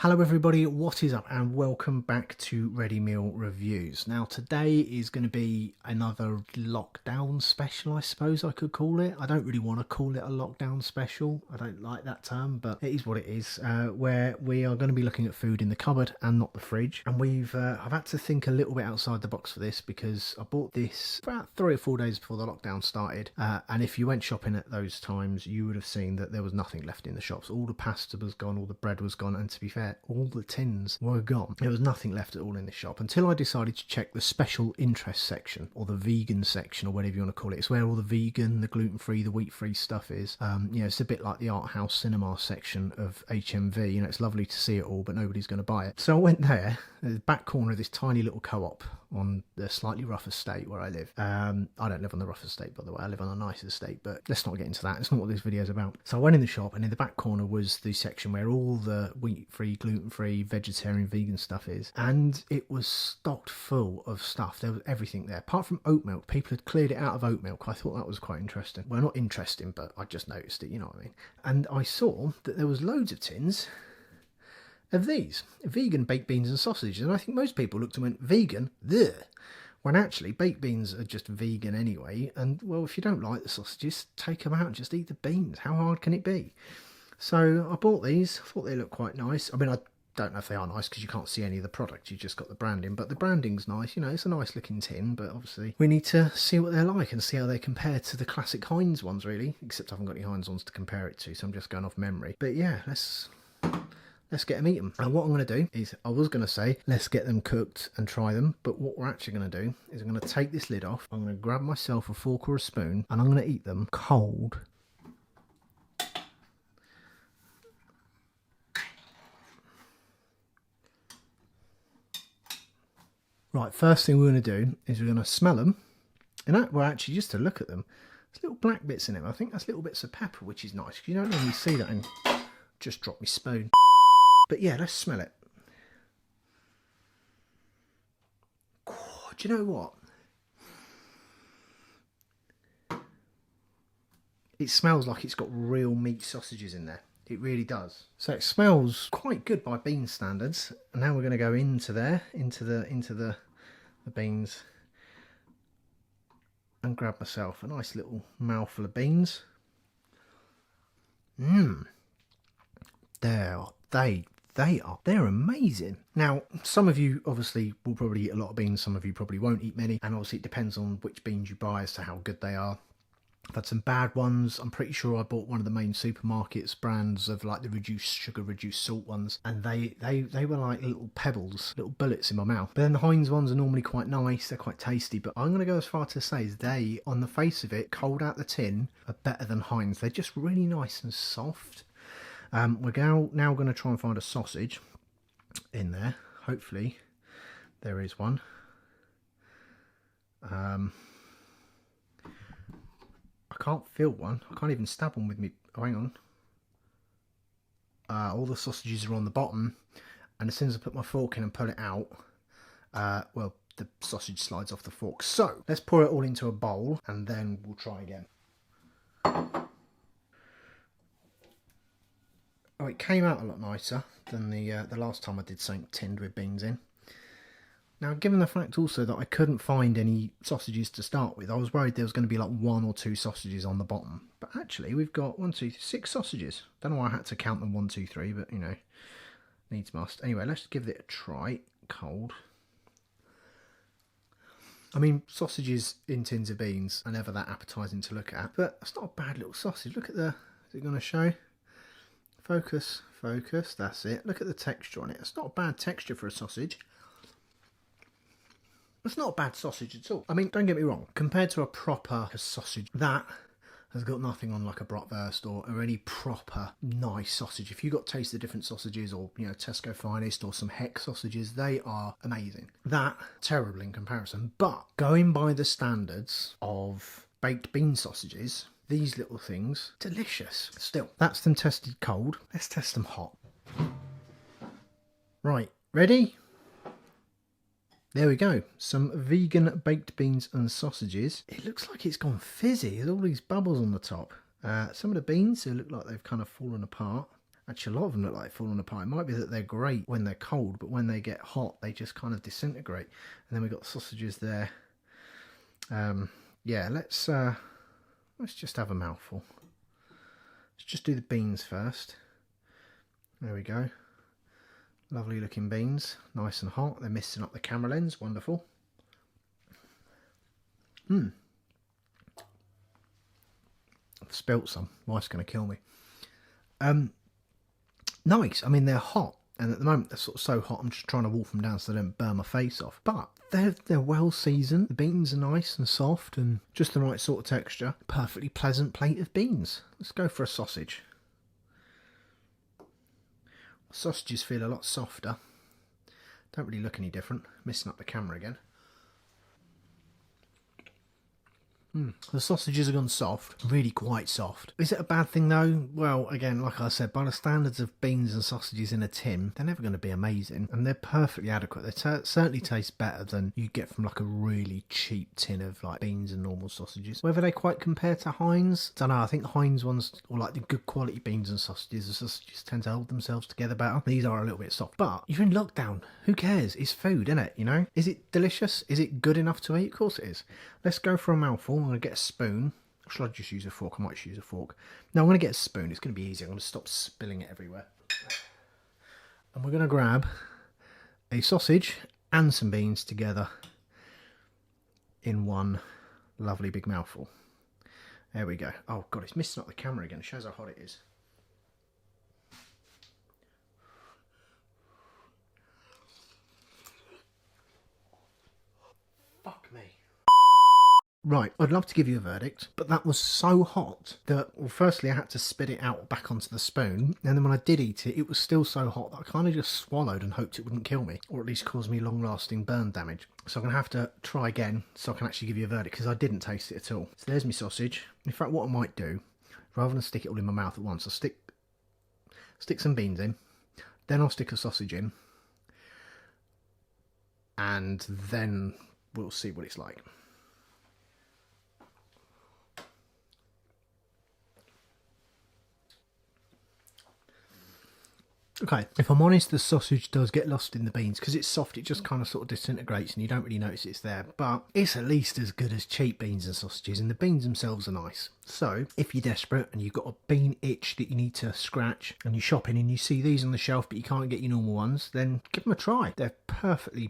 Hello everybody, what is up and welcome back to Ready Meal Reviews. Now today is going to be another lockdown special, I suppose I could call it. I don't really want to call it a lockdown special, I don't like that term, but it is what it is, where we are going to be looking at food in the cupboard and not the fridge. And I've had to think a little bit outside the box for this because I bought this about 3 or 4 days before the lockdown started, and if you went shopping at those times you would have seen that there was nothing left in the shops. All the pasta was gone, all the bread was gone, and to be fair, all the tins were gone. There was nothing left at all in this shop until I decided to check the special interest section, or the vegan section, or whatever you want to call it. It's where all the vegan, the gluten-free, the wheat-free stuff is. It's a bit like the art house cinema section of HMV. It's lovely to see it all, but nobody's going to buy it. So I went there, at the back corner of this tiny little co-op on the slightly rough estate where I live. I don't live on the rough estate, by the way. I live on a nice estate, but let's not get into that. It's not what this video is about. So I went in the shop, and in the back corner was the section where all the wheat-free, gluten-free, vegetarian, vegan stuff is, and it was stocked full of stuff. There was everything there, apart from oat milk. People had cleared it out of oat milk. I thought that was quite interesting. Well, not interesting, but I just noticed it, you know what I mean. And I saw that there was loads of tins of these vegan baked beans and sausages, and I think most people looked and went, vegan? Ugh. When actually baked beans are just vegan anyway, and well, if you don't like the sausages, take them out and just eat the beans. How hard can it be? So I bought these. I thought they looked quite nice. I mean, I don't know if they are nice because you can't see any of the product, you just got the branding, but the branding's nice. It's a nice looking tin, but obviously we need to see what they're like and see how they compare to the classic Heinz ones, really, except I haven't got any Heinz ones to compare it to, so I'm just going off memory. But yeah, let's get them eaten. And what I'm going to do is, I was going to say let's get them cooked and try them, but what we're actually going to do is I'm going to take this lid off, I'm going to grab myself a fork or a spoon, and I'm going to eat them cold. Right, first thing we're going to do is we're going to smell them, and well, actually, just to look at them, there's little black bits in them. I think that's little bits of pepper, which is nice, because you don't normally see that. And just drop my spoon. But yeah, let's smell it. Oh, do you know what? It smells like it's got real meat sausages in there. It really does. So it smells quite good by bean standards. And now we're going to go into there, into the beans, and grab myself a nice little mouthful of beans. They're amazing. Now, some of you obviously will probably eat a lot of beans, some of you probably won't eat many, and obviously it depends on which beans you buy as to how good they are. I've had some bad ones. I'm pretty sure I bought one of the main supermarkets brands of like the reduced sugar, reduced salt ones, and they were like little pebbles, little bullets in my mouth. But then the Heinz ones are normally quite nice, they're quite tasty, but I'm going to go as far to say they, on the face of it, cold out the tin, are better than Heinz. They're just really nice and soft. We're now going to try and find a sausage in there. Hopefully there is one. I can't feel one. I can't even stab one with me. Oh, hang on. All the sausages are on the bottom, and as soon as I put my fork in and pull it out, well, the sausage slides off the fork. So let's pour it all into a bowl, and then we'll try again. Oh, it came out a lot nicer than the last time I did something tinned with beans in. Now, given the fact also that I couldn't find any sausages to start with, I was worried there was going to be like 1 or 2 sausages on the bottom. But actually, we've got 6 sausages. Don't know why I had to count them 1, 2, 3, but needs must. Anyway, let's give it a try. Cold. I mean, sausages in tins of beans are never that appetising to look at, but it's not a bad little sausage. Look at is it going to show? Focus, that's it. Look at the texture on it. It's not a bad texture for a sausage. It's not a bad sausage at all. I mean, don't get me wrong, compared to a proper sausage, that has got nothing on like a bratwurst or any proper nice sausage. If you got Taste the Different sausages, or Tesco Finest, or some Hex sausages, they are amazing. That, terrible in comparison. But going by the standards of baked bean sausages, these little things, delicious. Still, that's them tested cold. Let's test them hot. Right, ready? There we go, some vegan baked beans and sausages. It looks like it's gone fizzy. There's all these bubbles on the top. Some of the beans, they look like they've kind of fallen apart. Actually, a lot of them look like falling apart. It might be that they're great when they're cold, but when they get hot, they just kind of disintegrate. And then we've got sausages there. Yeah, let's just have a mouthful. Let's just do the beans first. There we go. Lovely looking beans, nice and hot. They're misting up the camera lens, wonderful. I've spilt some. Wife's going to kill me. Nice. I mean, they're hot, and at the moment they're sort of so hot I'm just trying to wolf them down so they don't burn my face off. But they're well seasoned. The beans are nice and soft and just the right sort of texture. Perfectly pleasant plate of beans. Let's go for a sausage. Sausages feel a lot softer. Don't really look any different. Messing up the camera again. The sausages have gone soft, really quite soft. Is it a bad thing though? Well, again, like I said, by the standards of beans and sausages in a tin, they're never going to be amazing, and they're perfectly adequate. They certainly taste better than you get from like a really cheap tin of like beans and normal sausages. Whether they quite compare to Heinz, don't know. I think Heinz ones, or like the good quality beans and sausages, the sausages tend to hold themselves together better. These are a little bit soft, but you're in lockdown. Who cares? It's food, isn't it? You know? Is it delicious? Is it good enough to eat? Of course it is. Let's go for a mouthful. I'm going to get a spoon. Or should I just use a fork? I might just use a fork. No, I'm going to get a spoon. It's going to be easier. I'm going to stop spilling it everywhere. And we're going to grab a sausage and some beans together in one lovely big mouthful. There we go. Oh God, it's missing up the camera again. It shows how hot it is. Fuck me. Right, I'd love to give you a verdict, but that was so hot that, well, firstly I had to spit it out back onto the spoon, and then when I did eat it, it was still so hot that I kind of just swallowed and hoped it wouldn't kill me, or at least cause me long-lasting burn damage. So I'm going to have to try again so I can actually give you a verdict, because I didn't taste it at all. So there's my sausage. In fact, what I might do, rather than stick it all in my mouth at once, I'll stick some beans in, then I'll stick a sausage in, and then we'll see what it's like. Okay, if I'm honest, the sausage does get lost in the beans because it's soft. It just kind of sort of disintegrates and you don't really notice it's there. But it's at least as good as cheap beans and sausages, and the beans themselves are nice. So if you're desperate and you've got a bean itch that you need to scratch and you're shopping and you see these on the shelf but you can't get your normal ones, then give them a try. They're perfectly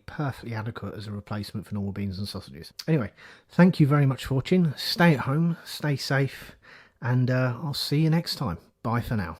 adequate as a replacement for normal beans and sausages. Anyway, thank you very much for watching. Stay at home, stay safe, and I'll see you next time. Bye for now.